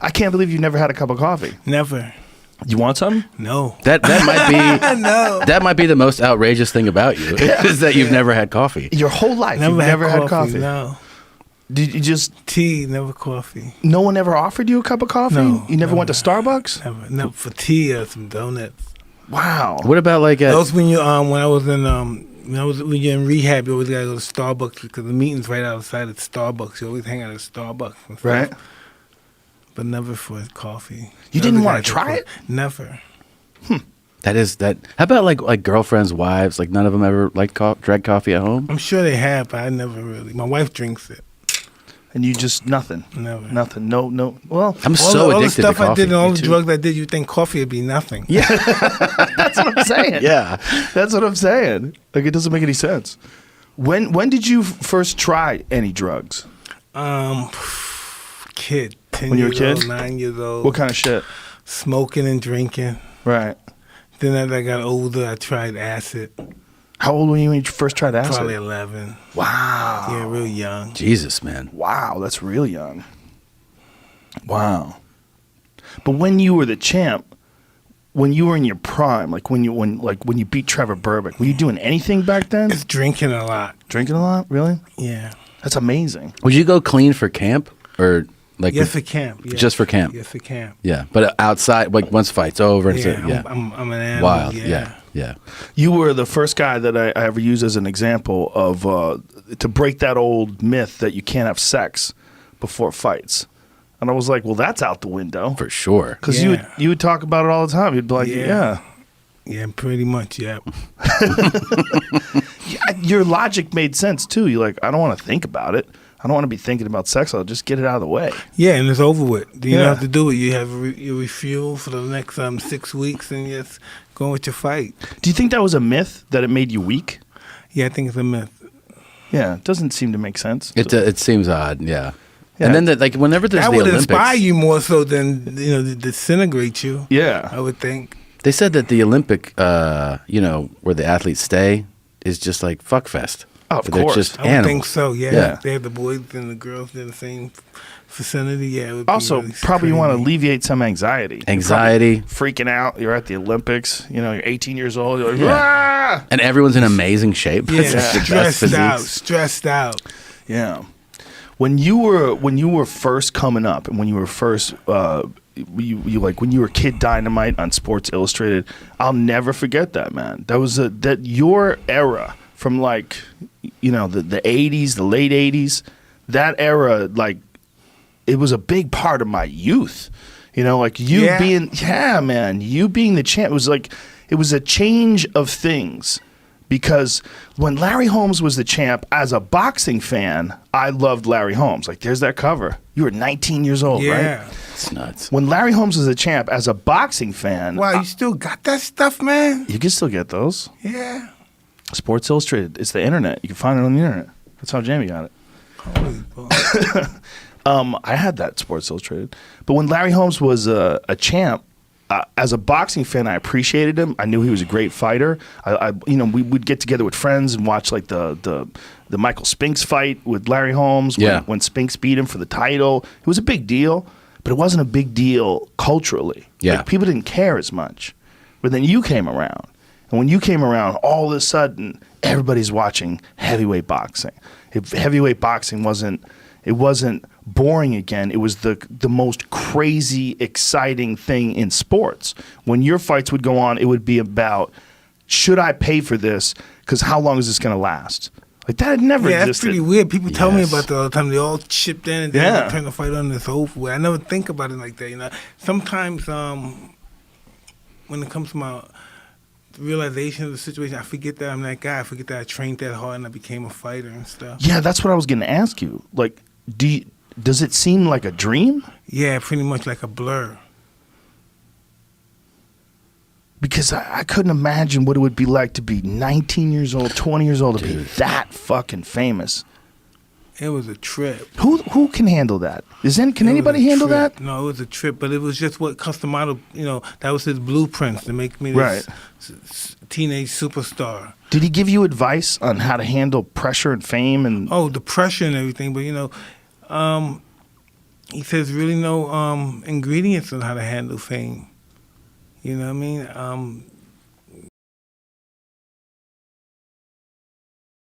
I can't believe you've never had a cup of coffee. Never. You want some? No. That might be No. that might be the most outrageous thing about you is that you've never had coffee. Your whole life, you've never had coffee. No. Did you just Tea, never coffee. No one ever offered you a cup of coffee? No, You never went to Starbucks? Never. No, for tea or some donuts. Wow. What about like That was when you when I was in when you're in rehab, you always gotta go to Starbucks because the meeting's right outside at Starbucks. You always hang out at Starbucks and stuff. Right. But never for coffee. You didn't want to try it? Never. that? How about like girlfriends' wives? Like none of them ever like drank coffee at home. I'm sure they have, but I never really. My wife drinks it. And you just nothing. Never. Nothing. No. Well, I'm all so the addicted stuff to coffee. I did and all Me the too. drugs I did, you think coffee would be nothing. yeah. That's what I'm saying. Yeah. That's what I'm saying. Like it doesn't make any sense. When did you first try any drugs? Kid. 10 When you were a years kid? old, 9 years old. What kind of shit? Smoking and drinking. Right. Then as I got older, I tried acid. How old were you when you first tried acid? Probably 11. Wow. Yeah, real young. Jesus, man. Wow, that's real young. Wow. But when you were the champ, when you were in your prime, like when you beat Trevor Burbick, were you doing anything back then? It's drinking a lot. Drinking a lot? Really? Yeah. That's amazing. Would you go clean for camp or like Yes, for camp. Yeah. just for camp? Yes, for camp. Yeah, but outside, like once fight's over, and Yeah, so, I'm an animal. wild. Yeah. Yeah. You were the first guy that I ever used as an example of to break that old myth that you can't have sex before fights. And I was like, well, that's out the window. For sure. Because Yeah. you would talk about it all the time. You'd be like, yeah. Yeah, pretty much, yeah. Your logic made sense, too. You're like, I don't want to think about it. I don't want to be thinking about sex. I'll just get it out of the way. Yeah, and it's over with. You Yeah. don't have to do it. You have your refuel for the next 6 weeks and just go with your fight. Do you think that was a myth, that it made you weak? Yeah, I think it's a myth. Yeah, it doesn't seem to make sense. It seems odd. Yeah. Yeah. And then like whenever there's That the would Olympics, inspire you more so than, disintegrate you. Yeah. I would think. they said that the Olympic, where the athletes stay, is just like fuck fest. Oh, of They're course. just I would animals. think so, yeah. Yeah. They have the boys and the girls in the same vicinity. Yeah. It would Also, be really probably you want to crazy. alleviate some anxiety. You're Anxiety. probably freaking out. You're at the Olympics. You're 18 years old. You're like, Yeah. "Ah!" And everyone's in amazing shape. Yeah, It's just the best stressed out. Yeah. When you were first coming up, and when you were first, when you were Kid Dynamite on Sports Illustrated, I'll never forget that, man. That was that your era from the 80s, the late 80s. That era, like, it was a big part of my youth. You being the champ, it was a change of things. Because when Larry Holmes was the champ, as a boxing fan, I loved Larry Holmes. Like, there's that cover. You were 19 years old, Yeah. right? It's nuts. When Larry Holmes was the champ, as a boxing fan, Wow, you still got that stuff, man? you can still get those. Yeah. Sports Illustrated. It's the internet. You can find it on the internet. That's how Jamie got it. Holy boy. I had that Sports Illustrated. But when Larry Holmes was a champ, as a boxing fan, I appreciated him. I knew he was a great fighter. We would get together with friends and watch like the Michael Spinks fight with Larry Holmes. When Spinks beat him for the title, it was a big deal, but it wasn't a big deal culturally. Yeah. Like, people didn't care as much. But then you came around, and when you came around, all of a sudden everybody's watching heavyweight boxing. If heavyweight boxing wasn't boring again. It was the most crazy, exciting thing in sports. When your fights would go on, it would be about, should I pay for this? Because how long is this going to last? Like, that had never Yeah, that's existed. pretty weird. People tell me Yes. about that all the time. They all chipped in and Yeah. then turn the fight on this over with. I never think about it like that. Sometimes when it comes to my realization of the situation, I forget that I'm that guy. I forget that I trained that hard and I became a fighter and stuff. Yeah, that's what I was going to ask you. Like, does it seem like a dream? Yeah, pretty much like a blur. Because I couldn't imagine what it would be like to be 19 years old, 20 years old, to be that fucking famous. It was a trip. Who can handle that? Can It was anybody a handle trip. that? No, it was a trip, but it was just what Customato, that was his blueprints to make me this Right. teenage superstar. Did he give you advice on how to handle pressure and fame? And Oh, the pressure and everything, but he says really no ingredients on how to handle fame. You know what I mean?